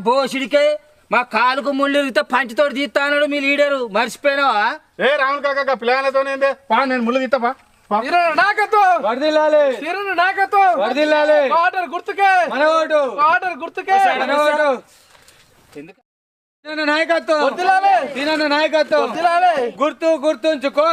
బోషుడికే మా కాలుకు ముళ్ళు పంచితోటి తీస్తాడు మీ లీడరు మర్చిపోయినావా? ఏ రావును కాక పిల్లలతోనే పా నేను ముళ్ళు తీస్తా నాయకత్వం గుర్తుంచుకో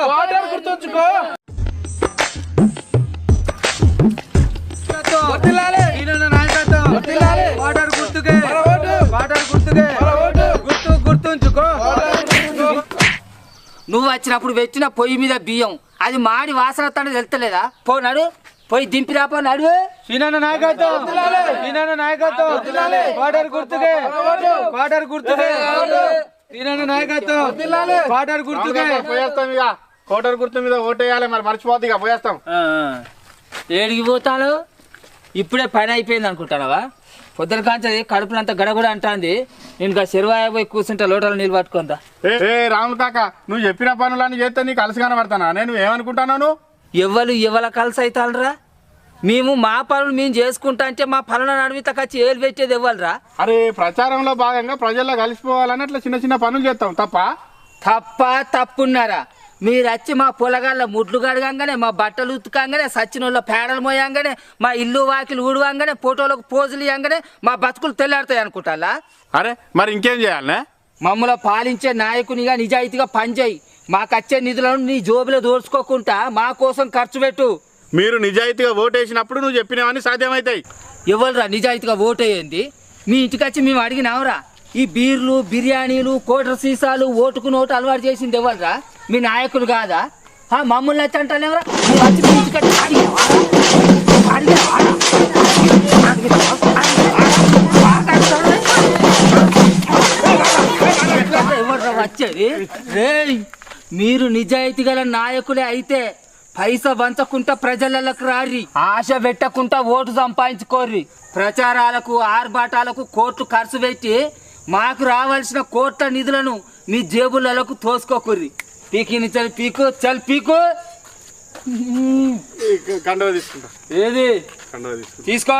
నువ్వు వచ్చినప్పుడు పెట్టిన పొయ్యి మీద బియ్యం అది మాడి వాసన తండ్రి తెలుస్తలేదా? పోనాడు పోయి దింపి రాపో నడు. కోటర్ గుర్తు మీద ఓటేయాలి మరి మర్చిపోద్ది ఇక పోయేస్తాం. ఏడికి పోతాను ఇప్పుడే పని అయిపోయింది అనుకుంటానవా? పొద్దున కాంచి కడుపునంత గడగడ అంటాంది. నేను చెరువాయ పోయి కూర్చుంటా లోటలు నీళ్ళు పట్టుకుందా. ఏ రాములు కాక నువ్వు చెప్పిన పనులన్నీ చేస్తే నీకు అలసిగానే పడతానా? నేను ఏమనుకుంటాను ఎవరు కలిసి అవుతారా? మేము మా పనులు మేము చేసుకుంటా అంటే మా పనుల నడిమిత ఖర్చు ఏలు పెట్టేది ఇవ్వాలరా? అరే ప్రచారంలో భాగంగా ప్రజల్లో కలిసిపోవాలని అట్లా చిన్న చిన్న పనులు చేస్తాం. తప్పున్నారా? మీరు వచ్చి మా పొలగాళ్ళ ముడ్లు కడగంగానే మా బట్టలు ఉతుకంగానే సచ్చినోళ్ళ పేడలు మోయంగానే మా ఇల్లు వాకిలు ఊడవంగానే ఫోటోలకు పోజులు ఇవ్వగానే మా బతుకులు తెల్లారుతాయి అనుకుంటా. అరే మరి ఇంకేం చేయాలనే? మమ్మల్ని పాలించే నాయకునిగా నిజాయితీగా పనిచేయి. మాకచ్చే నిధులను నీ జోబులో దోచుకోకుండా మా కోసం ఖర్చు పెట్టు. మీరు నిజాయితీగా ఓటేసినప్పుడు నువ్వు చెప్పినవన్నీ సాధ్యమవుతాయి. ఎవరురా నిజాయితీగా ఓటేయండి? మీ ఇంటికి వచ్చి మేము అడిగినావురా? ఈ బీర్లు బిర్యానీలు కోటర్ సీసాలు ఓటుకు నోటు అలవాటు చేసింది ఎవరురా? మీ నాయకులు కాదా? మమ్మల్ని వచ్చి అంటారా? వచ్చేది మీరు నిజాయితీ గల నాయకులే అయితే పైసా వంచకుండా ప్రజలకు రారి, ఆశ పెట్టకుండా ఓటు సంపాదించుకోర్రి. ప్రచారాలకు ఆర్భాటాలకు కోట్లు ఖర్చు పెట్టి మాకు రావాల్సిన కోట్ల నిధులను మీ జేబులకు తోసుకోకుర్రి. పీకిని పీకు ఏది తీసుకో.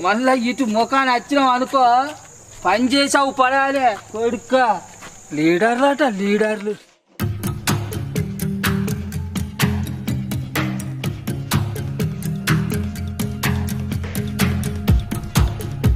మళ్ళా ఇటు ముఖాన్ని వచ్చినావు అనుకో పని చేసావు పడాలి కొడుక్క. లీడర్లు.